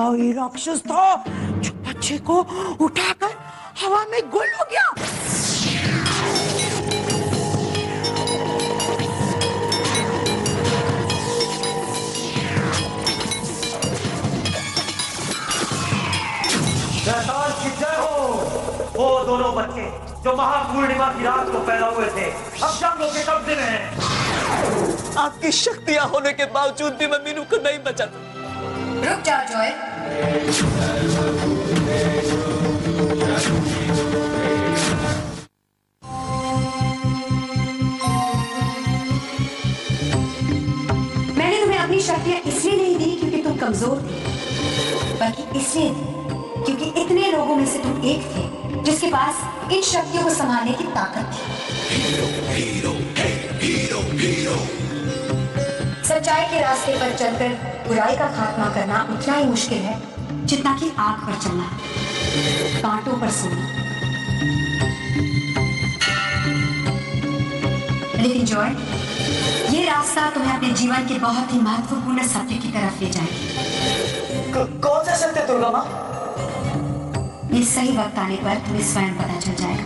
वही राक्षस था जो बच्चे को उठाकर हवा में गुल हो गया। शैतान की जय हो। वो दोनों बच्चे जो महापूर्णिमा की रात को पैदा हुए थे अब जंगलों के कब्जे में हैं। आपकी शक्तियां होने के बावजूद भी मैं मीनू को नहीं बचा। रुक जाओ जॉय। मैंने तुम्हें अपनी शक्तियां इसलिए नहीं दी क्योंकि तुम कमजोर थे, बल्कि इसलिए क्योंकि इतने लोगों में से तुम एक थे जिसके पास इन शक्तियों को संभालने की ताकत थी। सच्चाई के रास्ते पर चलकर बुराई का खात्मा करना उतना ही मुश्किल है जितना कि आग पर चलना, कांटों पर सोना। लेकिन जॉय, ये रास्ता तुम्हें अपने जीवन के बहुत ही महत्वपूर्ण सत्य की तरफ ले जाएगा। कौन सा सत्य दुर्गा माँ? ये सही वक्त आने पर तुम्हें स्वयं पता चल जाएगा।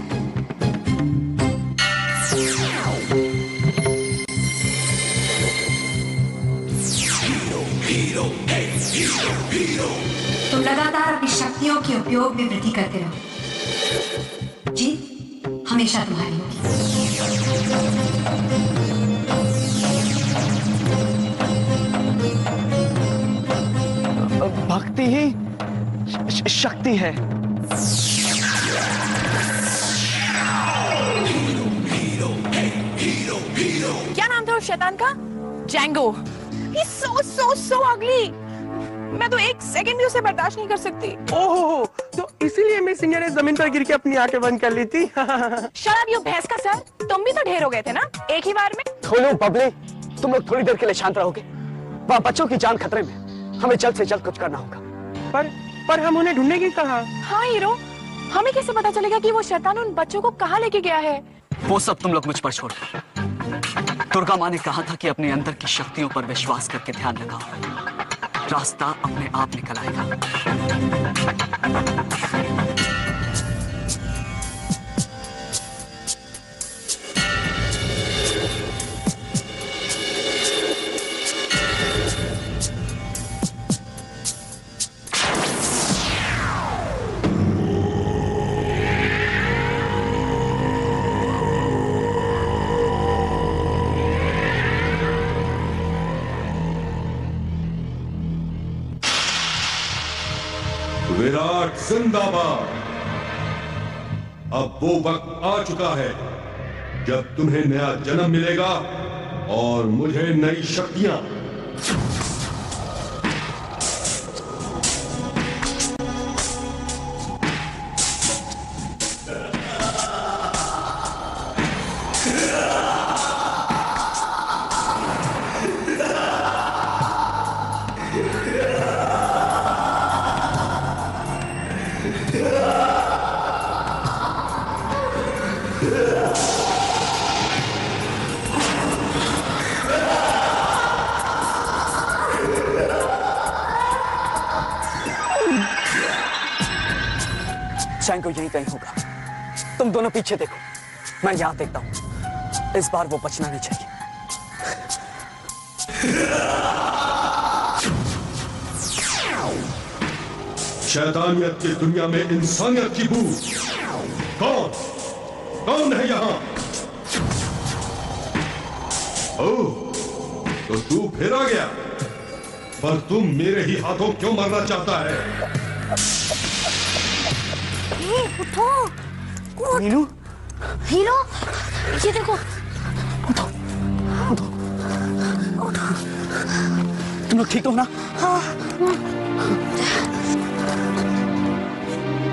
तुम लगातार अपनी शक्तियों के उपयोग में वृद्धि करते रहो। जीत हमेशा तुम्हारी होगी। भक्ति ही शक्ति है। क्या नाम था उस शैतान का? जैंगो। He's so ugly। मैं तो एक सेकंड भी उसे बर्दाश्त नहीं कर सकती। ओहो, तो इसीलिए मैं सिंह ने जमीन पर गिर के अपनी आंखें बंद कर ली थी। शराब यो भैंस का सर, तुम भी तो ढेर हो गए थे ना एक ही बार में। खोलो बबली, तुम लोग थोड़ी देर के लिए शांत रहोगे? वहाँ बच्चों की जान खतरे में, हमें जल्द से जल्द कुछ करना होगा। पर हम उन्हें ढूंढने की कहा। हाँ हीरो, हमें कैसे पता चलेगा कि वो शैतान उन बच्चों को कहाँ लेके गया है? वो सब तुम लोग मुझ पर छोड़ दो। दुर्गा माँ ने कहा था कि अपने अंदर की शक्तियों पर विश्वास करके ध्यान लगाओ, रास्ता अपने आप निकल आएगा। विराट जिंदाबाद। अब वो वक्त आ चुका है जब तुम्हें नया जन्म मिलेगा और मुझे नई शक्तियां। जैंगो यहीं कहीं होगा, तुम दोनों पीछे देखो, मैं यहां देखता हूं। इस बार वो बचना नहीं चाहिए। शैतानियत की दुनिया में इंसानियत की बू। कौन है यहां? ओह, तो तू फिर आ गया। पर तुम मेरे ही हाथों क्यों मरना चाहता है? उठो। मीनू, हीरो, ये देखो। उठो, उठो, उठो। तुम लोग ठीक हो ना? हाँ।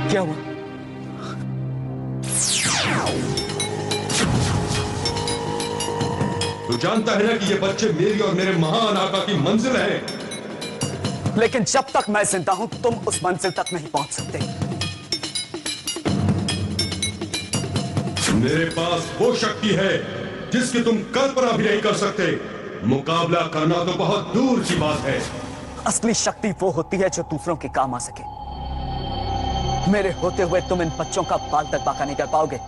क्या हुआ? तू जानता है ना कि ये बच्चे मेरी और मेरे महान आका की मंजिल है। लेकिन जब तक मैं जिंदा हूं तुम उस मंजिल तक नहीं पहुंच सकते। मेरे पास वो शक्ति है जिसकी तुम कल्पना भी नहीं कर सकते। मुकाबला करना तो बहुत दूर की बात है। असली शक्ति वो होती है जो दूसरों के काम आ सके। मेरे होते हुए तुम इन बच्चों का बाल तक बाका नहीं कर पाओगे।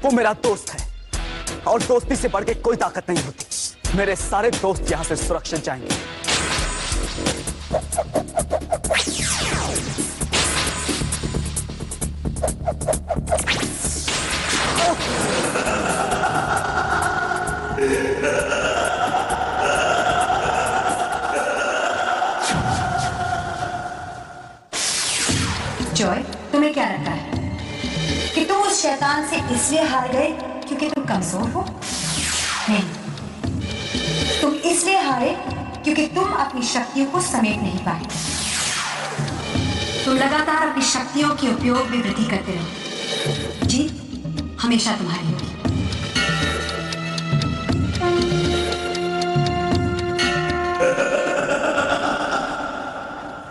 वो मेरा दोस्त है और दोस्ती से बढ़ के कोई ताकत नहीं होती। मेरे सारे दोस्त यहां से सुरक्षित जाएंगे। जॉय, तुम्हें क्या लगता है कि तुम उस शैतान से इसलिए हार गए क्योंकि तुम कमजोर हो? नहीं, तुम इसलिए हारे क्योंकि तुम अपनी शक्तियों को समेट नहीं पाए। तुम लगातार अपनी शक्तियों के उपयोग में वृद्धि करते रहो। जीत हमेशा तुम्हारी होगी।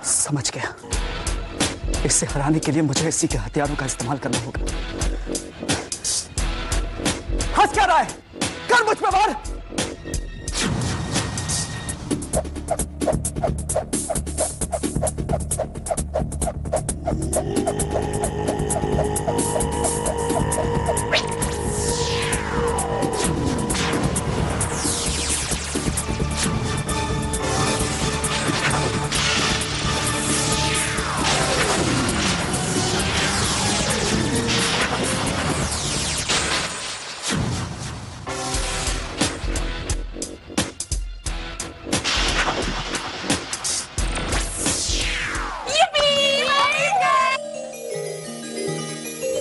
समझ गया। इसे हराने के लिए मुझे इसी के हथियारों का इस्तेमाल करना होगा। हंस क्या रहा है? कर मुझ पे वार।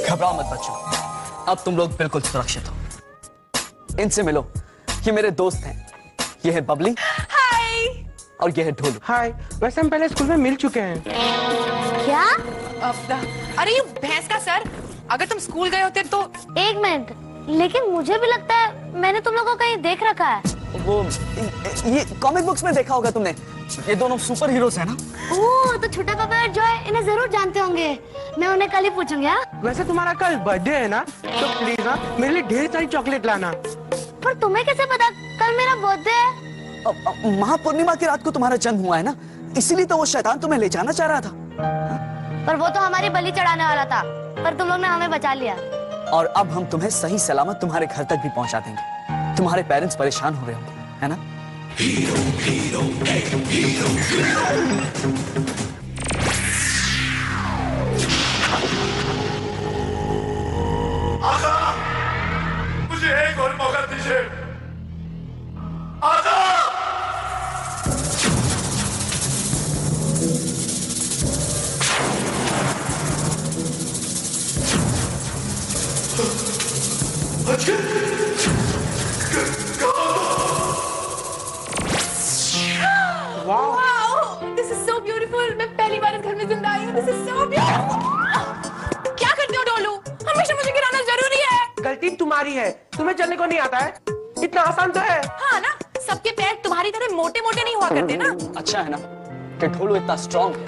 घबराओ मत बच्चों, अब तुम लोग बिल्कुल सुरक्षित हो। इनसे मिलो, ये मेरे दोस्त हैं। ये है बबली। हाय। और ये है ढोलू। हाय। वैसे हम पहले स्कूल में मिल चुके हैं। क्या? अरे ये भैंस का सर, अगर तुम स्कूल गए होते तो। एक मिनट, लेकिन मुझे भी लगता है मैंने तुम लोगों को कहीं देख रखा है। वो ये कॉमिक बुक्स में देखा होगा तुमने। ये दोनों सुपर हीरोज हैं ना? ओह, तो छोटा पापा और जॉय इन्हें जरूर जानते होंगे। मैं उन्हें कल ही पूछूंगी। हाँ? वैसे तुम्हारा कल बर्थडे है ना, तो प्लीज ना मेरे लिए ढेर सारी चॉकलेट लाना। पर तुम्हें कैसे पता कल मेरा बर्थडे है? महापूर्णिमा की रात को तुम्हारा जन्म हुआ है ना, इसीलिए तो वो शैतान तुम्हें ले जाना चाह रहा था। पर वो तो हमारी बलि चढ़ाने वाला था, पर तुम लोग ने हमें बचा लिया। और अब हम तुम्हें सही सलामत तुम्हारे घर तक भी पहुंचा देंगे। तुम्हारे पेरेंट्स परेशान हो रहे होंगे, है ना? आजा, मुझे एक और मौका दीजिए। आजा। Wow, this is so beautiful. मैं पहली बार इस घर में जिंदा आई हूँ। This is so beautiful. क्या करते हो डोलू? हमेशा मुझे गिराना जरूरी है। गलती तुम्हारी है, तुम्हें चलने को नहीं आता है। इतना आसान तो है। हाँ ना, सबके पैर तुम्हारी तरह मोटे मोटे नहीं हुआ करते ना। अच्छा है ना कि ढोलू इतना स्ट्रांग है,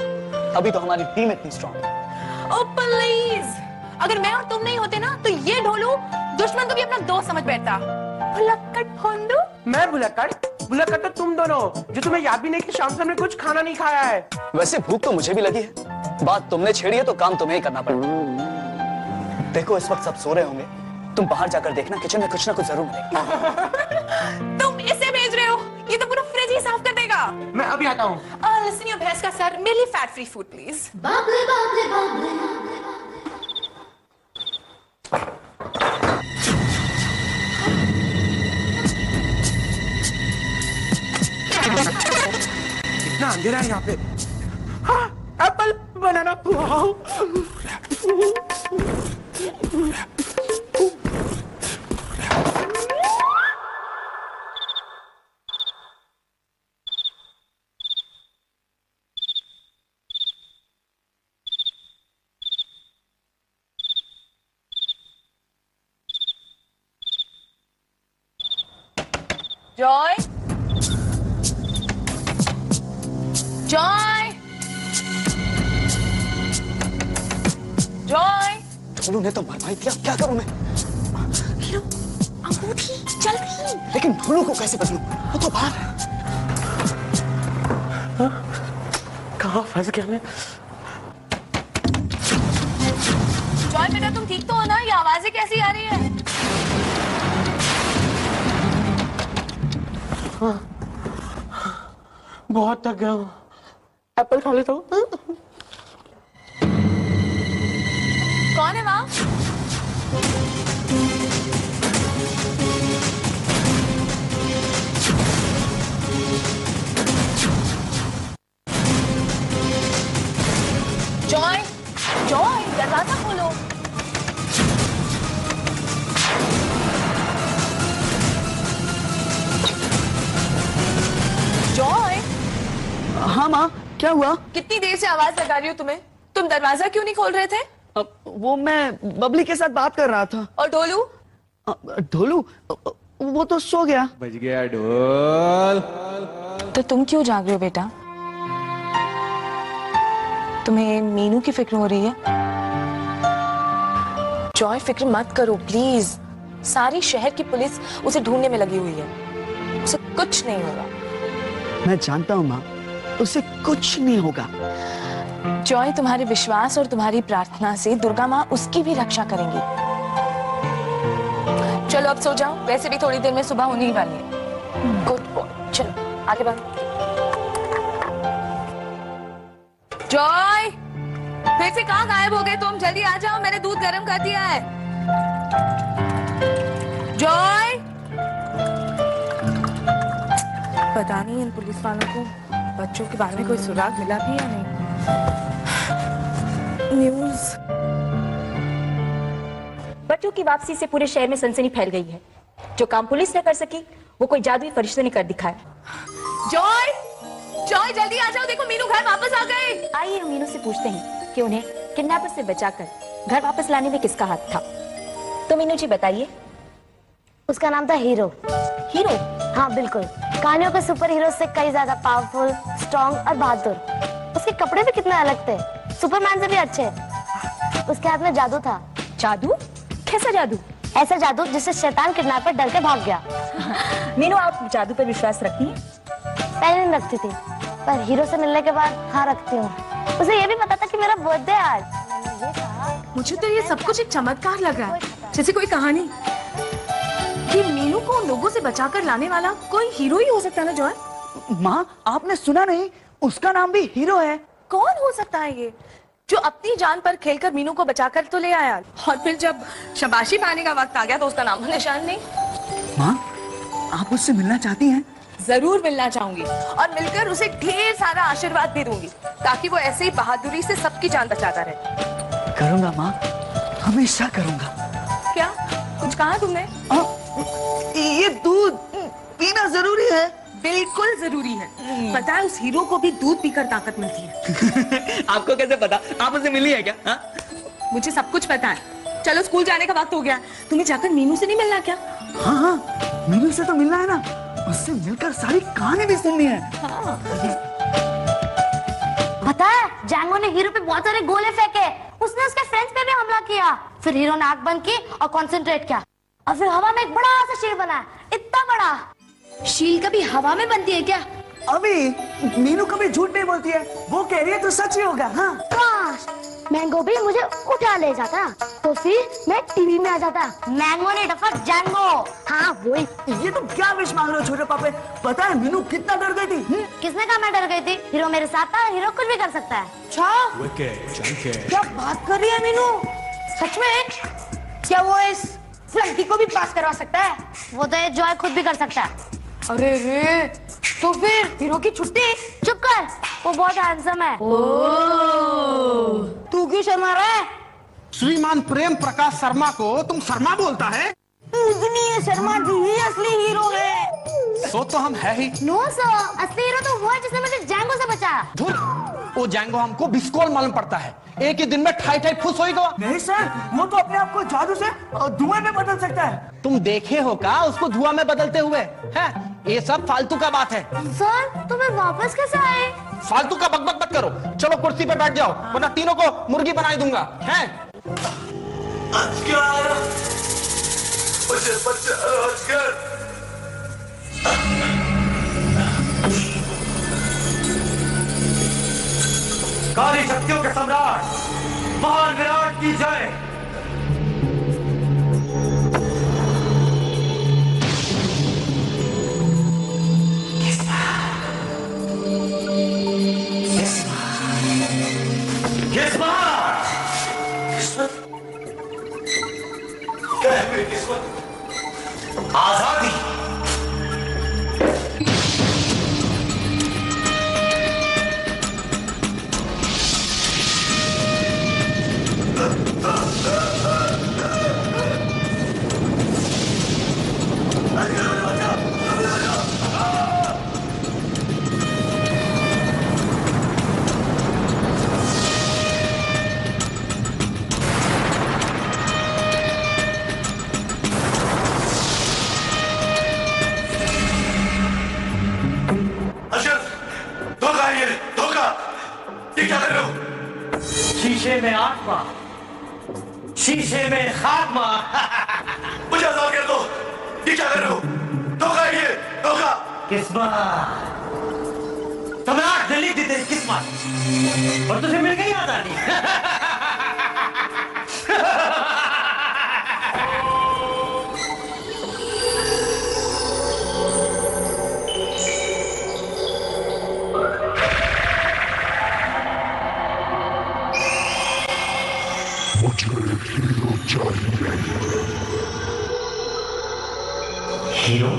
तभी तो हमारी टीम इतनी स्ट्रांग है। Oh please, अगर मैं और तुम नहीं होते ना तो ये ढोलू दुश्मन को भी अपना दोस्त समझ बैठता। भुलक्कड़ भोंदू। मैं भुलक्कड़? भुलक्कड़ तो तुम दोनों, जो तुम्हें याद भी नहीं कि शाम से हमने कुछ खाना नहीं खाया है। वैसे भूख तो मुझे भी लगी है, बात तुमने छेड़ी है तो काम तुम्हें ही करना पड़ेगा। देखो इस वक्त सब सो रहे होंगे, तुम बाहर जाकर देखना, किचन में कुछ ना कुछ जरूर मिलेगा। तुम इसे भेज रहे हो, ये तो पूरा फ्रिज ही साफ कर देगा। मैं अभी आता हूँ। लिसन योर भैंस का सर, मेरे लिए फैट फ्री फूड प्लीज। बाबले बाबले बाबले। इतना अंधेरा है यहाँ पे। हाँ, apple banana. Wow. Joy, Joy, Joy. Dholu ने तो मरवाई दिया, क्या करूं मैं? हीरो, अंगूठी जल्दी। लेकिन ढोलू को कैसे बदलूं? वो तो बाहर है। कहाँ फंस गया मैं? जॉय बेटा तुम ठीक तो हो ना? ये आवाजें कैसी आ रही है? बहुत थक गया हूँ, एप्पल खा लेता हूँ। कौन है वहाँ? जॉय, जॉय दरवाजा खोलो। जॉय। हाँ माँ, क्या हुआ? कितनी देर से आवाज लगा रही हूँ तुम्हें, तुम दरवाजा क्यों नहीं खोल रहे थे? वो मैं बबली के साथ बात कर रहा था। और ढोलू? ढोलू वो तो सो गया। बज गया ढोल। तो तुम क्यों जाग रहे हो बेटा? तुम्हें मीनू की फिक्र हो रही है? जॉय फिक्र मत करो प्लीज, सारी शहर की पुलिस उसे ढूंढने में लगी हुई है, उसे कुछ नहीं होगा। मैं जानता हूँ माँ, उसे कुछ नहीं होगा। जॉय तुम्हारे विश्वास और तुम्हारी प्रार्थना से दुर्गा माँ उसकी भी रक्षा करेंगी। चलो अब सो जाओ, वैसे भी थोड़ी देर में सुबह होने ही वाली है। गुड बॉय, चलो आगे बढ़ो। जॉय, फिर से कहाँ गायब हो गए तुम? जल्दी आ जाओ, मैंने दूध गर्म कर दिया है। जॉय, पता नहीं इन पुलिस वालों को बच्चों के बारे में कोई सुराग मिला भी या नहीं। न्यूज़। बच्चों की वापसी से पूरे शहर में सनसनी फैल गई है। जो काम पुलिस न कर सकी वो कोई जादुई फरिश्ते ने कर दिखाया। जॉय, जॉय जल्दी आ जाओ, देखो मीनू घर वापस आ गए। आइए हम मीनू से पूछते हैं कि उन्हें किडनैपर से बचाकर घर वापस लाने में किसका हाथ था। तो मीनू जी बताइए। उसका नाम था हीरो। हीरो? हाँ बिल्कुल, कहानियों के सुपर हीरो से कई ज्यादा पावरफुल, स्ट्रॉन्ग और बहादुर। उसके कपड़े भी कितने अलग थे, सुपरमैन से भी अच्छे। उसके हाथ में जादू था। जादू? कैसा जादू? ऐसा जादू जिससे शैतान किडनैपर डर के भाग गया। मीनू आप जादू पर विश्वास रखती हैं? पहले नहीं रखती थी, पर हीरो से मिलने के बाद हाँ रखती हूँ। उसे ये भी पता था कि मेरा बर्थडे आज। मुझे तो ये सब कुछ एक चमत्कार लग रहा है, जैसे कोई कहानी कि मीनू को लोगों से बचाकर लाने वाला कोई हीरो ही हो सकता है ना जॉय? माँ आपने सुना नहीं, उसका नाम भी हीरो है। कौन हो सकता है ये जो अपनी जान पर खेलकर मीनू को बचाकर तो ले आया, और फिर जब शाबाशी पाने का वक्त आ गया तो उसका नाम निशान नहीं। माँ आप उससे मिलना चाहती हैं? जरूर मिलना चाहूंगी और मिलकर उसे ढेर सारा आशीर्वाद भी दूंगी, ताकि वो ऐसे ही बहादुरी से सबकी जान बचाता रहे। करूंगा माँ, हमेशा करूंगा। क्या कुछ कहा तुमने? ये दूध पीना जरूरी है। बिल्कुल जरूरी है। पता है उस हीरो को भी दूध पीकर ताकत मिलती है। आपको कैसे पता? आप उससे मिली है क्या? हा? मुझे सब कुछ पता है। चलो स्कूल जाने का वक्त हो गया, तुम्हें जाकर मीनू से नहीं मिलना क्या? हाँ हाँ मीनू से तो मिलना है ना, उससे मिलकर सारी कहानी भी सुननी है। हाँ। पता है जैंगो ने हीरो पे बहुत सारे गोले फेंके उसने उसके फ्रेंड्स पे भी हमला किया। फिर हीरो ने आंख बंद की और कंसंट्रेट किया और फिर हवा में एक बड़ा सा शील्ड बनाया, इतना बड़ा। शील कभी हवा में बनती है क्या? अभी मीनू कभी झूठ नहीं बोलती है, वो कह रही है तो सच ही होगा। हाँ काश मैंगो भी मुझे उठा ले जाता तो फिर मैं टीवी में आ जाता। मैंगो ने डफा जैंगो। हाँ वही। ये तुम क्या विश मांग रहे हो छोटे पापे? पता है मीनू कितना डर गई थी। किसने कहा मैं डर गई थी? हीरो मेरे साथ था, हीरो कुछ भी कर सकता है। क्या बात कर रही है मीनू? सच में? क्या वो इस फ्लंकी को भी पास करवा सकता है? वो तो ये जॉय खुद भी कर सकता है। अरे रे, तो फिर हीरो की छुट्टी। चुप कर, वो बहुत हैंडसम है। तू क्यों शर्मा रहा है? श्रीमान प्रेम प्रकाश शर्मा को तुम शर्मा बोलता है? शर्मा जी ही असली हीरो है। सो तो हम है ही। नो सर, असली हीरो तो वो है जिसने मुझे जैंगो से बचाया। धुर, वो जैंगो हमको बिस्कोल मालूम पड़ता है, एक ही दिन में ठाई ठाई फुस होएगा। नहीं सर, वो तो अपने आप को जादू से धुएं में बदल सकता है। तुम देखे हो का उसको धुआं में बदलते हुए? हैं? ये सब फालतू का बात है। सर तो मैं वापस कैसे आए? फालतू का बकबक मत करो, चलो कुर्सी पे बैठ जाओ वरना तीनों को मुर्गी बना दूंगा। हैं? मुझे बचाओ अस्कर। काली शक्तियों के सम्राट महान विराट की जय। क्या है मेरी किस्मत? आजादी। शीशे में आत्मा, शीशे में खात्मा। मुझे आजाद कर दो। ये क्या कर रहे हो? धोखा है ये, धोखा। किस्मत, सम्राट ने लिख दी तेरी किस्मत और तुझे मिल गई आजादी। हीरो